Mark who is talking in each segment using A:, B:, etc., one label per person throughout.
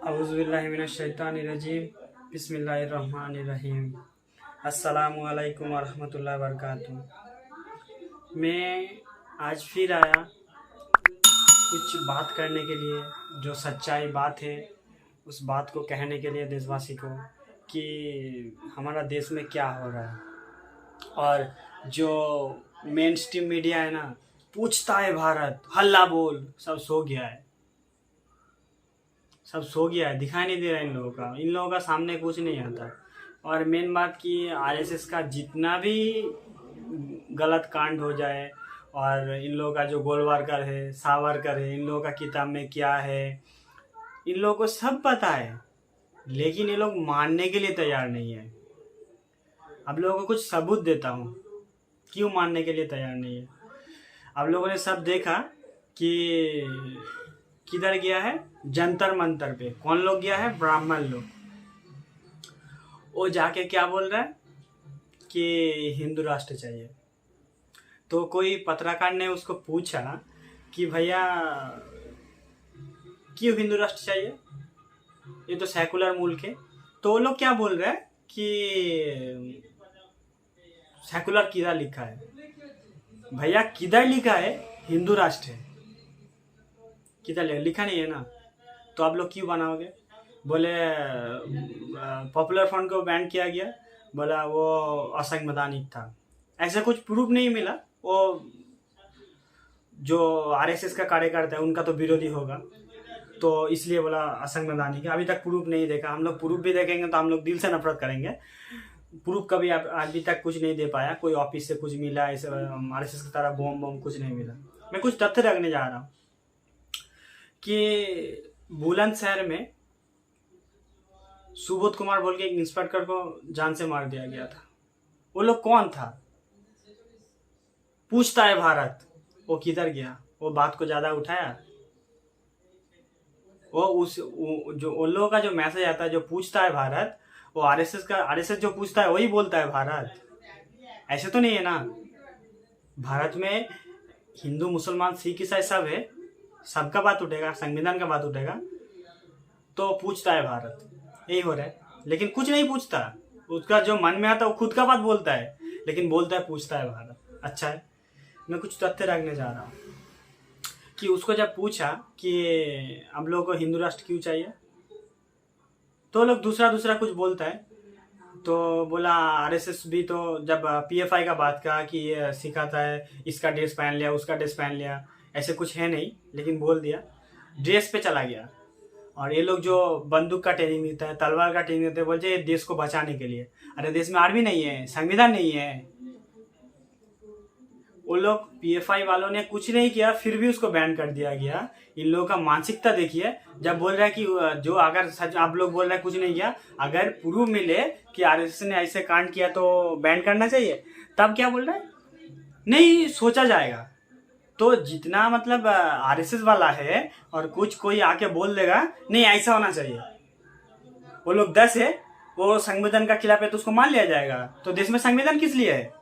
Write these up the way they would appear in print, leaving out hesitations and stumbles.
A: औज़ुबिल्लाहिमिनश्शैतानिर्रजीम बिस्मिल्लाहिर्रहमानिर्रहीम। अस्सलामुअलैकुम वरहमतुल्लाहि वबरकातुहू। मैं आज फिर आया कुछ बात करने के लिए, जो सच्चाई बात है उस बात को कहने के लिए देशवासी को, कि हमारा देश में क्या हो रहा है। और जो मेन स्ट्रीम मीडिया है ना, पूछता है भारत, हल्ला बोल, सब सो गया है, सब सो गया है, दिखाई नहीं दे रहा इन लोगों का सामने कुछ नहीं आता। और मेन बात कि आरएसएस का जितना भी गलत कांड हो जाए, और इन लोगों का जो गोलवारकर है, सावरकर है, इन लोगों का किताब में क्या है, इन लोगों को सब पता है, लेकिन ये लोग मानने के लिए तैयार नहीं है। अब लोगों को कुछ सबूत देता हूँ क्यों मानने के लिए तैयार नहीं है। अब लोगों ने सब देखा कि किधर गया है, जंतर मंतर पे कौन लोग गया है, ब्राह्मण लोग। वो जाके क्या बोल रहा है कि हिंदू राष्ट्र चाहिए। तो कोई पत्रकार ने उसको पूछा कि भैया क्यों हिंदू राष्ट्र चाहिए, ये तो सेकुलर मुल्क है। तो वो लोग क्या बोल रहे हैं कि सेकुलर किधर लिखा है। भैया किधर लिखा है हिंदू राष्ट्र है, किधर लिखा नहीं है ना, तो आप लोग क्यों बनाओगे। बोले पॉपुलर फ्रंट को बैन किया गया, बोला वो असंवैधानिक था। ऐसा कुछ प्रूफ नहीं मिला। वो जो आरएसएस का कार्यकर्ता है उनका तो विरोधी होगा, तो इसलिए बोला असंवैधानिक है। अभी तक प्रूफ नहीं देखा। हम लोग प्रूफ भी देखेंगे तो हम लोग दिल से नफरत करेंगे। प्रूफ कभी अभी तक कुछ नहीं दे पाया। कोई ऑफिस से कुछ मिला, ऐसे आरएसएस की तरह बम कुछ नहीं मिला। मैं कुछ तथ्य रखने जा रहा हूँ कि बुलंदशहर में सुबोध कुमार बोल के एक इंस्पेक्टर को जान से मार दिया गया था। वो लोग कौन था, पूछता है भारत। वो किधर गया, वो बात को ज्यादा उठाया। जो उन लोगों का जो मैसेज आता है, जो पूछता है भारत, वो आरएसएस जो पूछता है वही बोलता है भारत। ऐसे तो नहीं है ना। भारत में हिंदू, मुसलमान, सिख, ईसाई सब है, सबका बात उठेगा, संविधान का बात उठेगा, तो पूछता है भारत। यही हो रहा है। लेकिन कुछ नहीं पूछता। उसका जो मन में आता है वो खुद का बात बोलता है, लेकिन बोलता है पूछता है भारत। अच्छा है, मैं कुछ तथ्य रखने जा रहा हूँ कि उसको जब पूछा कि हम लोगों को हिंदू राष्ट्र क्यों चाहिए, तो लोग दूसरा कुछ बोलता है। तो बोला आरएसएस भी तो जब पीएफआई का बात कहा कि ये सिखाता है, इसका ड्रेस पहन लिया, उसका ड्रेस पहन लिया, ऐसे कुछ है नहीं, लेकिन बोल दिया, ड्रेस पे चला गया। और ये लोग जो बंदूक का ट्रेनिंग देता है, तलवार का ट्रेनिंग देते हैं, बोलते हैं देश को बचाने के लिए। अरे देश में आर्मी नहीं है, संविधान नहीं है। वो लोग पीएफआई वालों ने कुछ नहीं किया, फिर भी उसको बैन कर दिया गया। इन लोगों का मानसिकता देखिए। जब बोल रहा है कि जो अगर सच, आप लोग बोल रहे हैं कुछ नहीं किया, अगर प्रूफ मिले कि आरएसएस ने ऐसे कांड किया तो बैन करना चाहिए, तब क्या बोल रहा है, नहीं सोचा जाएगा। तो जितना मतलब आरएसएस वाला है और कुछ कोई आके बोल देगा नहीं ऐसा होना चाहिए, वो लोग 10 है, वो संविधान का खिलाफ है, तो उसको मान लिया जाएगा। तो देश में संविधान किस लिए है।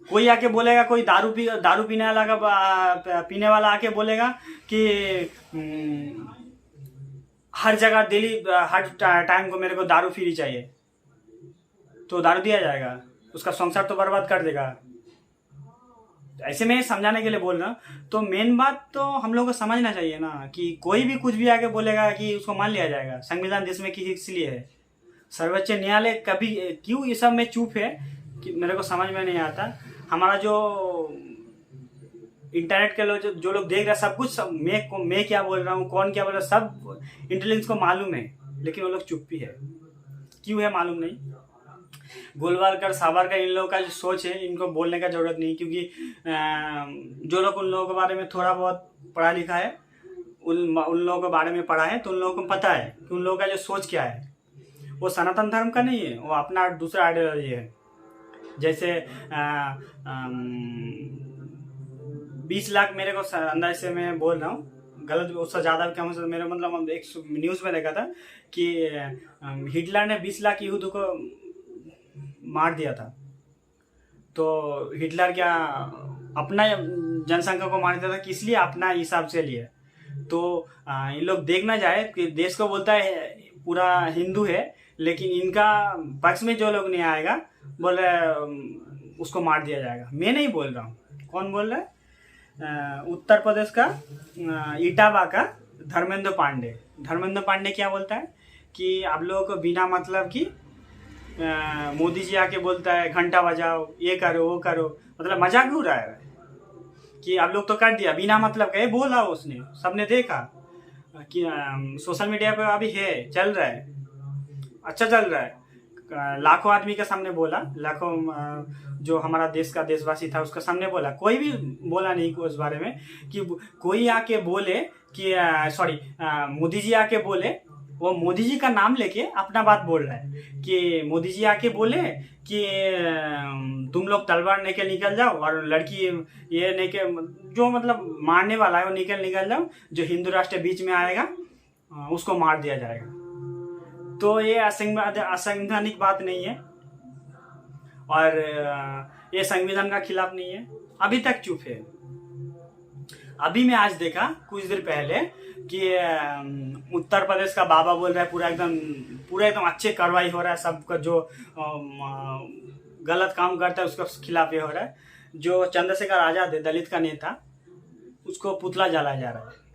A: कोई आके बोलेगा, कोई दारू पीने वाला आके बोलेगा कि हर जगह डेली हर टाइम को मेरे को दारू फ्री चाहिए, तो दारू दिया जाएगा, उसका संसार तो बर्बाद कर देगा। ऐसे में समझाने के लिए बोल रहा हूँ। तो मेन बात तो हम लोगों को समझना चाहिए ना, कि कोई भी कुछ भी आके बोलेगा कि उसको मान लिया जाएगा। संविधान देश में किस लिए है, सर्वोच्च न्यायालय कभी क्यों ये सब में चुप है, कि मेरे को समझ में नहीं आता। हमारा जो इंटरनेट के लोग जो लोग देख रहे हैं, सब कुछ मैं क्या बोल रहा हूँ, कौन क्या बोल रहा है, सब इंटेलिजेंस को मालूम है, लेकिन वो लोग चुप ही है। क्यों है मालूम नहीं। गोलवारकर, सावरकर, इन लोगों का जो सोच है, इनको बोलने का जरूरत नहीं, क्योंकि जो लोग उन लोगों के बारे में थोड़ा बहुत पढ़ा लिखा है, उन लोगों के बारे में पढ़ा है, तो उन लोगों को पता है कि उन लोगों का जो सोच क्या है। वो सनातन धर्म का नहीं है, वो अपना दूसरा आइडियोलॉजी है। जैसे 20 लाख मेरे को अंदाज से मैं बोल रहा हूँ, गलत उससे ज़्यादा क्या हो, मेरा मतलब एक न्यूज़ में देखा था कि हिटलर ने 20 लाख यहूद को मार दिया था। तो हिटलर क्या अपना जनसंख्या को मार दिया था, किस लिए, अपना हिसाब से लिए। तो इन लोग देख ना जाए कि देश को बोलता है पूरा हिंदू है, लेकिन इनका पक्ष में जो लोग नहीं आएगा बोल रहे उसको मार दिया जाएगा। मैं नहीं बोल रहा हूँ, कौन बोल रहा है? उत्तर प्रदेश का इटावा का धर्मेंद्र पांडे क्या बोलता है कि आप लोगों को बिना मतलब की मोदी जी आके बोलता है घंटा बजाओ, ये करो वो करो, मतलब मजाक उड़ा रहा है कि आप लोग तो कर दिया बिना मतलब का। ये बोला उसने, सबने देखा कि सोशल मीडिया पे अभी है, चल रहा है, अच्छा चल रहा है। लाखों आदमी के सामने बोला, लाखों जो हमारा देश का देशवासी था उसके सामने बोला, कोई भी बोला नहीं उस बारे में कि कोई आके बोले कि मोदी जी आके बोले, वो मोदी जी का नाम लेके अपना बात बोल रहा है कि मोदी जी आके बोले कि तुम लोग तलवार लेके निकल जाओ और लड़की ये लेके जो मतलब मारने वाला है वो निकल जाओ, जो हिंदू राष्ट्र बीच में आएगा उसको मार दिया जाएगा। तो ये असंवैधानिक बात नहीं है और ये संविधान का खिलाफ नहीं है। अभी तक चुप है। अभी मैं आज देखा कुछ देर पहले कि उत्तर प्रदेश का बाबा बोल रहा है पूरा एकदम अच्छे कार्रवाई हो रहा है, सबका जो गलत काम करता है उसके खिलाफ ये हो रहा है। जो चंद्रशेखर आजाद है, दलित का नेता, उसको पुतला जलाया जा रहा है।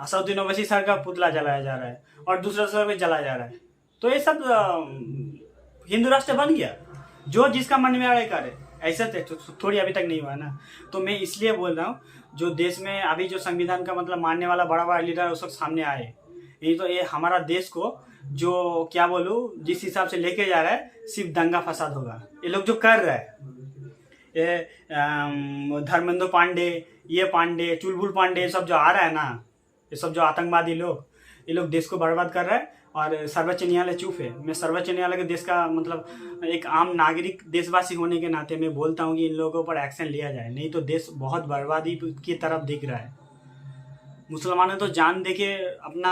A: असदुद्दीन ओवैसी सर का पुतला जलाया जा रहा है और दूसरा सर भी जलाया जा रहा है। तो ये सब हिंदू राष्ट्र बन गया, जो जिसका मन में आ रहा है करे। ऐसा थोड़ी अभी तक नहीं हुआ ना। तो मैं इसलिए बोल रहा हूँ जो देश में अभी जो संविधान का मतलब मानने वाला बड़ा लीडर है उस वक्त सामने आए। नहीं तो ये हमारा देश को जो क्या बोलूँ जिस हिसाब से लेके जा रहा है सिर्फ दंगा फसाद होगा। ये लोग जो कर रहा है, ये धर्मेंद्र पांडे, ये पांडे, चुलबुल पांडे, सब जो आ रहा है ना, ये सब जो आतंकवादी लोग, ये लोग देश को बर्बाद कर रहा है। और सर्वोच्च न्यायालय चुप है। मैं सर्वोच्च न्यायालय के देश का मतलब एक आम नागरिक देशवासी होने के नाते मैं बोलता हूँ कि इन लोगों पर एक्शन लिया जाए, नहीं तो देश बहुत बर्बादी की तरफ दिख रहा है। मुसलमानों तो जान दे के अपना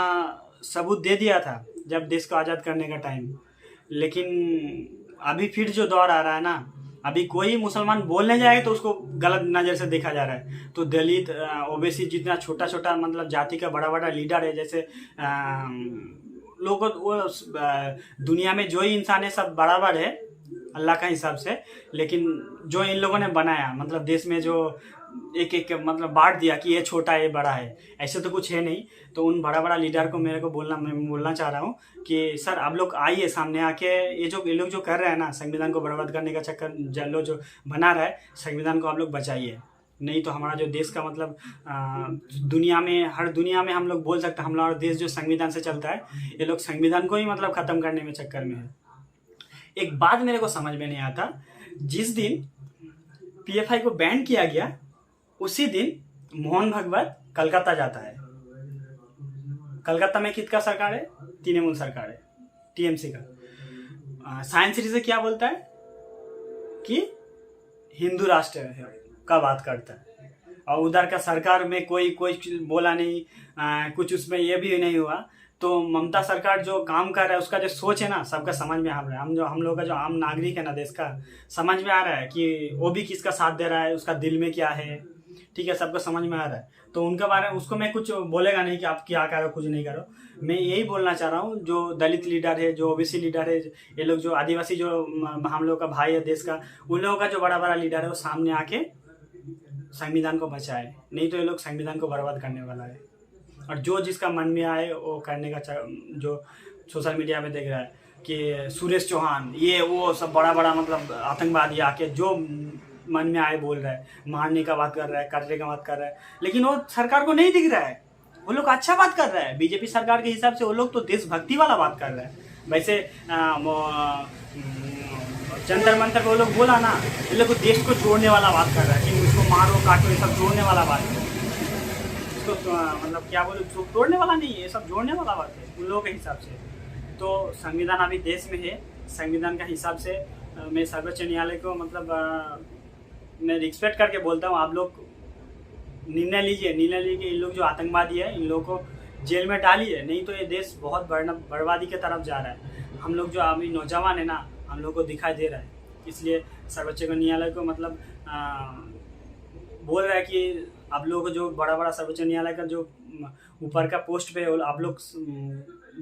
A: सबूत दे दिया था जब देश को आज़ाद करने का टाइम, लेकिन अभी फिर जो दौर आ रहा है ना, अभी कोई मुसलमान बोलने जाएगा तो उसको गलत नज़र से देखा जा रहा है। तो दलित, ओबीसी, जितना छोटा छोटा मतलब जाति का बड़ा लीडर है, जैसे लोगों वो दुनिया में जो ही इंसान है सब बराबर है अल्लाह का हिसाब से, लेकिन जो इन लोगों ने बनाया मतलब देश में जो एक मतलब बांट दिया कि ये छोटा है ये बड़ा है, ऐसे तो कुछ है नहीं। तो उन बड़ा लीडर को मैं बोलना चाह रहा हूँ कि सर आप लोग आइए सामने आके, ये लोग जो कर रहे हैं ना संविधान को बर्बाद करने का चक्कर जो बना रहा है, संविधान को आप लोग बचाइए, नहीं तो हमारा जो देश का मतलब हर दुनिया में हम लोग बोल सकते हैं हमारा देश जो संविधान से चलता है, ये लोग संविधान को ही मतलब ख़त्म करने में चक्कर में है। एक बात मेरे को समझ में नहीं आता, जिस दिन पीएफआई को बैन किया गया उसी दिन मोहन भागवत कलकत्ता जाता है। कलकत्ता में किसका सरकार है? तृणमूल सरकार है, टीएमसी का। साइंस सिटी से क्या बोलता है कि हिंदू राष्ट्र है का बात करता है, और उधर का सरकार में कोई बोला नहीं, कुछ उसमें ये भी नहीं हुआ। तो ममता सरकार जो काम कर रहा है उसका जो सोच है ना, सबका समझ में आ रहा है। हम लोग का जो आम नागरिक है ना देश का, समझ में आ रहा है कि वो भी किसका साथ दे रहा है, उसका दिल में क्या है, ठीक है, सबको समझ में आ रहा है। तो उनके बारे में उसको मैं कुछ बोलेगा नहीं कि आप क्या करो कुछ नहीं करो। मैं यही बोलना चाह रहा हूँ जो दलित लीडर है, जो ओबीसी लीडर है, ये लोग जो आदिवासी जो हम लोग का भाई है देश का, उन लोगों का जो बड़ा लीडर है वो सामने आके संविधान को बचाए, नहीं तो ये लोग संविधान को बर्बाद करने वाला है। और जो जिसका मन में आए वो करने का, जो सोशल मीडिया पे देख रहा है कि सुरेश चौहान ये वो सब बड़ा मतलब आतंकवादी आके जो मन में आए बोल रहा है, मारने का बात कर रहा है, काटने का बात कर रहा है, लेकिन वो सरकार को नहीं दिख रहा है। वो लोग अच्छा बात कर रहा है, बीजेपी सरकार के हिसाब से वो लोग तो देशभक्ति वाला बात कर रहा है। वैसे जंतर मंतर वो लोग बोला ना, ये लोग देश को जोड़ने वाला बात कर रहा है कि उसको मारो काटो, ये सब जोड़ने वाला बात है। इसको मतलब क्या बोलो, तोड़ने वाला नहीं है, ये सब जोड़ने वाला बात है उन लोगों के हिसाब से। तो संविधान अभी देश में है, संविधान का हिसाब से मैं सर्वोच्च न्यायालय को मतलब मैं रिस्पेक्ट करके बोलता हूँ, आप लोग निर्णय लीजिए इन लोग जो आतंकवादी है इन लोगों को जेल में डालिए, नहीं तो ये देश बहुत बर्बादी के तरफ जा रहा है। हम लोग जो अभी नौजवान है ना, हम लोग को दिखाई दे रहा है। इसलिए सर्वोच्च न्यायालय को मतलब बोल रहा है कि आप लोगों को जो बड़ा बड़ा सर्वोच्च न्यायालय का जो ऊपर का पोस्ट पे आप लोग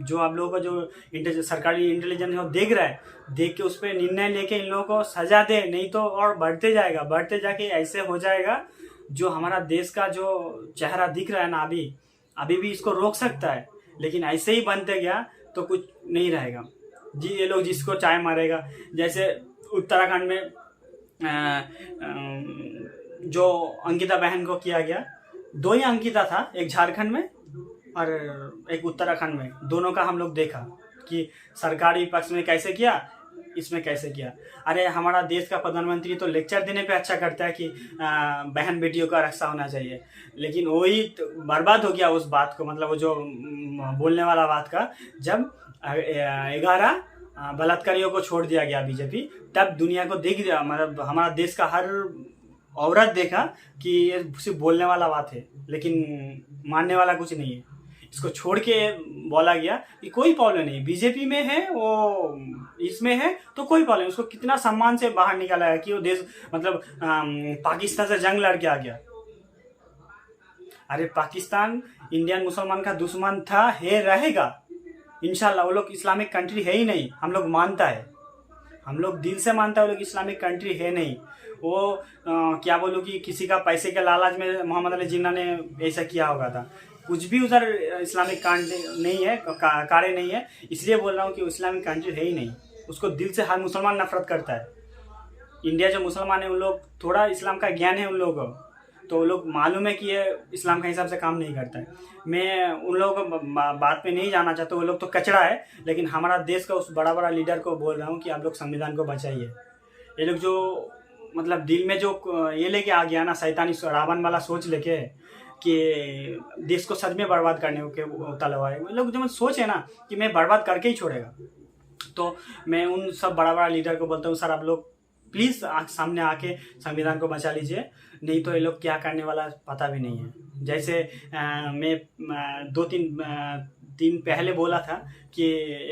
A: जो आप लोगों का जो सरकारी इंटेलिजेंस है वो देख रहा है, देख के उस पर निर्णय लेके इन लोगों को सजा दे, नहीं तो और बढ़ते जाएगा, बढ़ते जाके ऐसे हो जाएगा जो हमारा देश का जो चेहरा दिख रहा है ना अभी भी इसको रोक सकता है, लेकिन ऐसे ही बनते गया तो कुछ नहीं रहेगा जी। ये लोग जिसको चाय मारेगा, जैसे उत्तराखंड में जो अंकिता बहन को किया गया, 2 ही अंकिता था, एक झारखंड में और एक उत्तराखंड में, दोनों का हम लोग देखा कि सरकारी पक्ष में कैसे किया, इसमें कैसे किया। अरे हमारा देश का प्रधानमंत्री तो लेक्चर देने पे अच्छा करता है कि बहन बेटियों का रक्षा होना चाहिए, लेकिन वही तो बर्बाद हो गया उस बात को, मतलब वो जो बोलने वाला बात का, जब 11 बलात्कारियों को छोड़ दिया गया बीजेपी, तब दुनिया को देख दिया, मतलब हमारा देश का हर औरत देखा कि ये सिर्फ बोलने वाला बात है, लेकिन मानने वाला कुछ नहीं है। इसको छोड़ के बोला गया कि कोई प्रॉब्लम नहीं, बीजेपी में है वो, इसमें है तो कोई प्रॉब्लम नहीं। उसको कितना सम्मान से बाहर निकाला है कि वो देश मतलब पाकिस्तान से जंग लड़ के आ गया। अरे पाकिस्तान इंडियन मुसलमान का दुश्मन था, है, रहेगा इंशाल्लाह। वो लोग इस्लामिक कंट्री है ही नहीं, हम लोग मानता है, हम लोग दिल से मानता है वो लोग इस्लामिक कंट्री है नहीं। वो क्या बोलूँ कि किसी का पैसे के लालच में मोहम्मद अली जिन्ना ने ऐसा किया होगा था, कुछ भी उधर इस्लामिक कांड नहीं है, कार्य नहीं है, इसलिए बोल रहा हूँ कि इस्लामिक कंट्री है ही नहीं। उसको दिल से हर मुसलमान नफरत करता है। इंडिया जो मुसलमान है उन लोग थोड़ा इस्लाम का ज्ञान है उन लोगों को, तो वो लोग मालूम है कि ये इस्लाम के हिसाब से काम नहीं करता है। मैं उन लोगों को बात पे नहीं जाना चाहता, वो लोग तो कचरा है, लेकिन हमारा देश का उस बड़ा बड़ा लीडर को बोल रहा हूँ कि आप लोग संविधान को बचाइए। ये लोग जो मतलब दिल में जो ये लेके आ गया ना, शैतानी रावण वाला सोच लेके कि देश को सच में बर्बाद करने के तले हुआ है, लोग जो सोच है ना कि मैं बर्बाद करके ही छोड़ेगा। तो मैं उन सब बड़ा बड़ा लीडर को बोलता हूँ, सर आप लोग प्लीज़ सामने आके संविधान को बचा लीजिए, नहीं तो ये लोग क्या करने वाला पता भी नहीं है। जैसे मैं 2-3 दिन पहले बोला था कि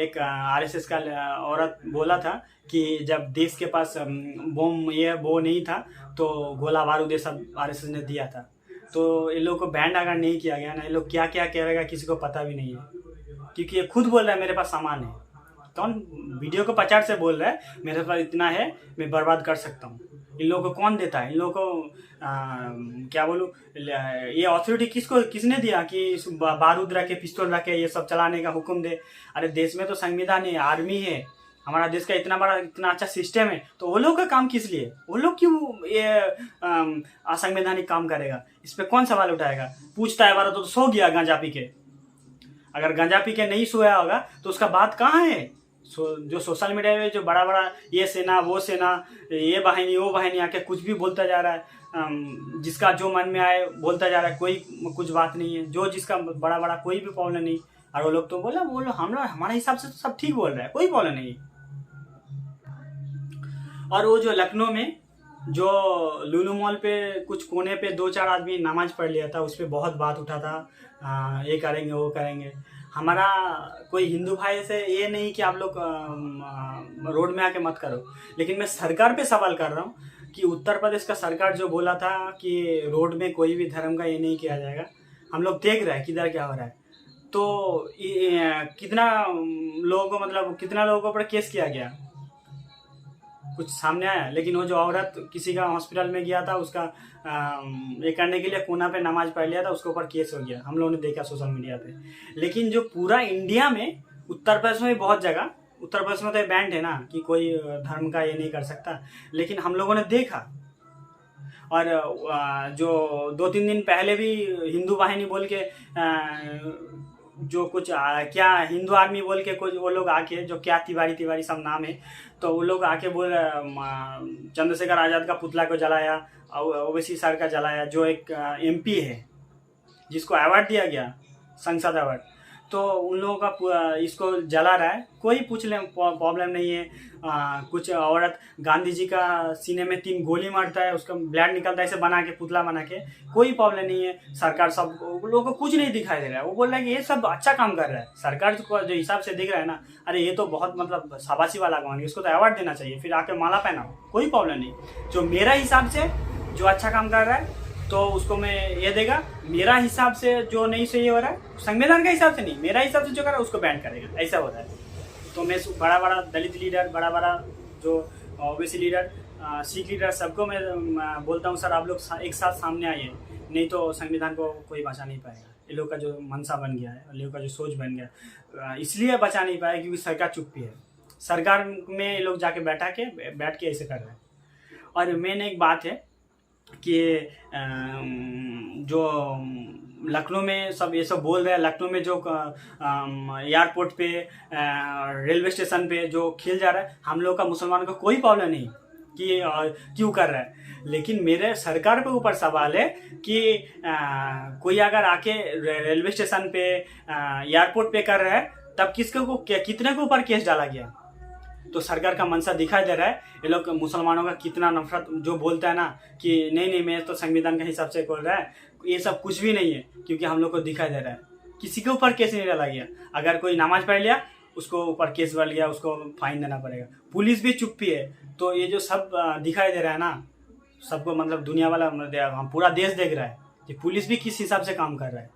A: एक आरएसएस का औरत बोला था कि जब देश के पास बम वो नहीं था तो गोला बारूद ये सब आरएसएस ने दिया था। तो ये लोग को बैंड अगर नहीं किया गया ना, ये लोग क्या क्या करेगा किसी को पता भी नहीं है, क्योंकि ये खुद बोल रहा है मेरे पास सामान है। कौन वीडियो को प्रचार से बोल रहा है मेरे पास इतना है, मैं बर्बाद कर सकता हूँ। इन लोगों को कौन देता है? इन लोगों को क्या बोलूँ, ये अथॉरिटी किसने दिया कि बारूद रखे, पिस्तौल रखे, ये सब चलाने का हुक्म दे? अरे देश में तो संविधान है, आर्मी है, हमारा देश का इतना बड़ा इतना अच्छा सिस्टम है, तो वो लोग का काम किस लिए? वो लोग क्यों ये असंवैधानिक काम करेगा? इस पर कौन सवाल उठाएगा? पूछता है बारा तो सो गया गांजा पी के। अगर गांजा पी के नहीं सोया होगा तो उसका बात कहाँ है? जो सोशल मीडिया में जो बड़ा बड़ा ये सेना वो सेना, ये बाहिनी वो बाहिनी आके कुछ भी बोलता जा रहा है, जिसका जो मन में आए बोलता जा रहा है, कोई कुछ बात नहीं है, जो जिसका बड़ा बड़ा कोई भी प्रॉब्लम नहीं। और वो लोग तो बोला हमारे हिसाब से तो सब ठीक बोल रहा है, कोई प्रॉब्लम नहीं। और वो जो लखनऊ में जो लुलु मॉल पे कुछ कोने पे 2-4 आदमी नमाज पढ़ लिया था, उस पर बहुत बात उठा था, ये करेंगे वो करेंगे। हमारा कोई हिंदू भाई से ये नहीं कि आप लोग रोड में आके मत करो, लेकिन मैं सरकार पे सवाल कर रहा हूँ कि उत्तर प्रदेश का सरकार जो बोला था कि रोड में कोई भी धर्म का ये नहीं किया जाएगा, हम लोग देख रहे हैं किधर क्या हो रहा है। तो कितना लोगों को मतलब कितना लोगों पर केस किया गया, कुछ सामने आया? लेकिन वो जो औरत किसी का हॉस्पिटल में गया था, उसका ये करने के लिए कोना पे नमाज पढ़ लिया था, उसके ऊपर केस हो गया, हम लोगों ने देखा सोशल मीडिया पे। लेकिन जो पूरा इंडिया में, उत्तर प्रदेश में बहुत जगह, उत्तर प्रदेश में तो बैंड है ना कि कोई धर्म का ये नहीं कर सकता, लेकिन हम लोगों ने देखा। और जो 2-3 दिन पहले भी हिंदू वाहिनी बोल के जो कुछ क्या हिंदू आर्मी बोल के कुछ वो लोग आके, जो क्या तिवारी सब नाम है, तो वो लोग आके बोल चंद्रशेखर आज़ाद का पुतला को जलाया, ओवैसी सर का जलाया, जो एक MP है जिसको अवार्ड दिया गया, संसद अवार्ड, तो उन लोगों का इसको जला रहा है, कोई पूछ ले प्रॉब्लम नहीं है। कुछ औरत गांधी जी का सीने में 3 गोली मारता है, उसका ब्लड निकलता है, ऐसे बना के पुतला बना के, कोई प्रॉब्लम नहीं है। सरकार सब लोगों को कुछ नहीं दिखाई दे रहा है, वो बोल रहा है कि ये सब अच्छा काम कर रहा है। सरकार को जो हिसाब से दिख रहा है ना, अरे ये तो बहुत मतलब शाबाशी वाला काम है, इसको तो अवार्ड देना चाहिए, फिर आके माला पहनाओ, कोई प्रॉब्लम नहीं। जो मेरा हिसाब से जो अच्छा काम कर रहा है तो उसको मैं ये देगा। मेरा हिसाब से जो नहीं सही हो रहा है, संविधान का हिसाब से नहीं, मेरा हिसाब से जो कर रहा है उसको बैन करेगा, ऐसा हो रहा है। तो मैं बड़ा बड़ा दलित लीडर, बड़ा बड़ा जो ओबीसी लीडर, सिख लीडर, सबको मैं बोलता हूँ सर आप लोग एक साथ सामने आइए, नहीं तो संविधान को कोई बचा नहीं पाएगा। ये लोग का जो मनसा बन गया है, ये लोग का जो सोच बन गया, इसलिए बचा नहीं पाया क्योंकि सरकार चुप्पी है। सरकार में ये लोग जाके बैठ के ऐसे कर रहे हैं। और मेन एक बात है कि जो लखनऊ में सब ये सब बोल रहे हैं, लखनऊ में जो एयरपोर्ट पे, रेलवे स्टेशन पे जो खेल जा रहा है, हम लोग का मुसलमानों का कोई प्रॉब्लम नहीं कि क्यों कर रहा है। लेकिन मेरे सरकार पे ऊपर सवाल है कि कोई अगर आके रेलवे स्टेशन पे, एयरपोर्ट पे कर रहा है, तब कितने के ऊपर केस डाला गया। तो सरकार का मंशा दिखाई दे रहा है। ये लोग मुसलमानों का कितना नफरत, जो बोलता है ना कि नहीं मैं तो संविधान के हिसाब से बोल रहा है, ये सब कुछ भी नहीं है, क्योंकि हम लोग को दिखाई दे रहा है किसी के ऊपर केस नहीं डाला गया। अगर कोई नमाज पढ़ लिया उसको ऊपर केस बढ़ गया, उसको फाइन देना पड़ेगा। पुलिस भी चुप्पी है। तो ये जो सब दिखाई दे रहा है ना, सबको मतलब दुनिया वाला पूरा देश देख रहा है कि पुलिस भी किस हिसाब से काम कर रहा है।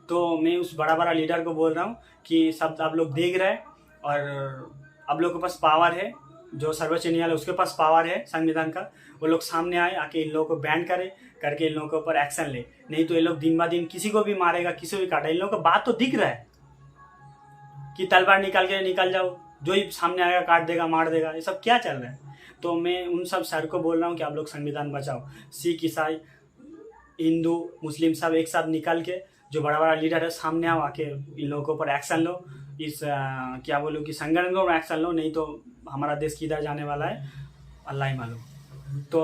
A: तो मैं उस बड़ा बड़ा लीडर को बोल रहा हूँ कि सब आप लोग देख रहे हैं, और आप लोग के पास पावर है, जो सर्वोच्च न्यायालय उसके पास पावर है संविधान का, वो लोग सामने आए, आके इन लोगों को बैन करे, करके इन लोगों के ऊपर एक्शन ले। नहीं तो ये लोग दिन ब दिन किसी को भी मारेगा, किसी को भी काटेगा। इन लोगों का बात तो दिख रहा है कि तलवार निकाल जाओ, जो ही सामने आएगा काट देगा, मार देगा। ये सब क्या चल रहा है। तो मैं उन सब सर को बोल रहा हूँ कि आप लोग संविधान बचाओ। सिख, ईसाई, हिंदू, मुस्लिम सब एक साथ निकल के, जो बड़ा बड़ा लीडर है सामने आओ, आके इन लोगों के ऊपर एक्शन लो। इस क्या बोलूँ कि संगठन को एक्शन लो, नहीं तो हमारा देश किधर जाने वाला है अल्लाह ही मालूम। तो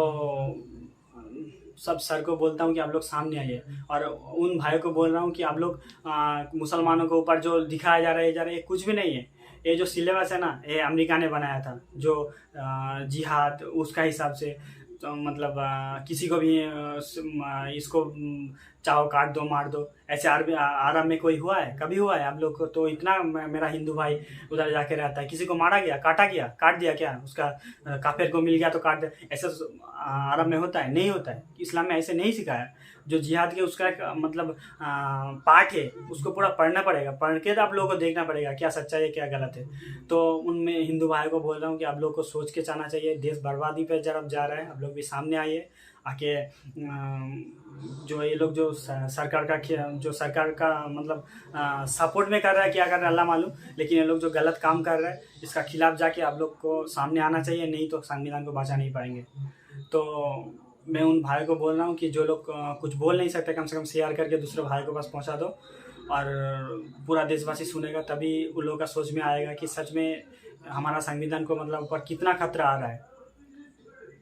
A: सब सर को बोलता हूँ कि आप लोग सामने आइए। और उन भाइयों को बोल रहा हूँ कि आप लोग मुसलमानों के ऊपर जो दिखाया जा रहा है ये कुछ भी नहीं है। ये जो सिलेबस है ना, ये अमेरिका ने बनाया था, जो जिहाद उसका हिसाब से। तो मतलब किसी को भी इसको चाहो काट दो, मार दो, ऐसे आरब में कोई हुआ है? कभी हुआ है? आप लोग को तो इतना, मेरा हिंदू भाई उधर जाके रहता है, किसी को मारा गया, काटा गया, काट दिया क्या? उसका काफिर को मिल गया तो काट दिया, ऐसा अरब में होता है? नहीं होता है। इस्लाम में ऐसे नहीं सिखाया। जो जिहाद के उसका मतलब पार्ट है, उसको पूरा पढ़ना पड़ेगा, पढ़ के आप लोगों को देखना पड़ेगा क्या सच्चाई है क्या गलत है। तो उनमें हिंदू भाई को बोल रहा हूँ कि आप लोग को सोच के जाना चाहिए। देश बर्बादी पे जब जा रहा है, आप लोग भी सामने आइए, आके जो ये लोग जो सरकार का मतलब सपोर्ट में कर रहा है, क्या कर रहा है अल्लाह मालूम, लेकिन ये लोग जो गलत काम कर रहा है इसका खिलाफ जाके आप लोग को सामने आना चाहिए, नहीं तो संविधान को बचा नहीं पाएंगे। तो मैं उन भाई को बोल रहा हूँ कि जो लोग कुछ बोल नहीं सकते, कम से कम शेयर करके दूसरे भाई को पास पहुँचा दो, और पूरा देशवासी सुनेगा, तभी उन लोगों का सोच में आएगा कि सच में हमारा संविधान को मतलब ऊपर कितना खतरा आ रहा है।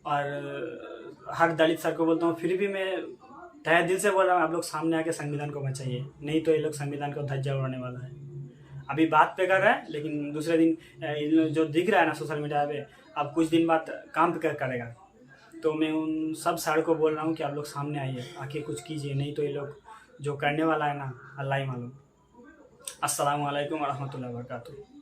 A: और हर दलित सर को बोलता हूँ, फिर भी मैं तहे दिल से बोल रहा हूँ, आप लोग सामने आके संविधान को बचाइए, नहीं तो ये लोग संविधान को धज्जा उड़ाने वाला है। अभी बात पे कर रहा है, लेकिन दूसरे दिन जो दिख रहा है ना सोशल मीडिया पे, अब कुछ दिन बाद काम पे करेगा। तो मैं उन सब सर को बोल रहा हूँ कि आप लोग सामने आइए, आके कुछ कीजिए, नहीं तो ये लोग जो करने वाला है ना अल्लाह ही मालूम। अस्सलामु अलैकुम व रहमतुल्लाहि व बरकातुहू।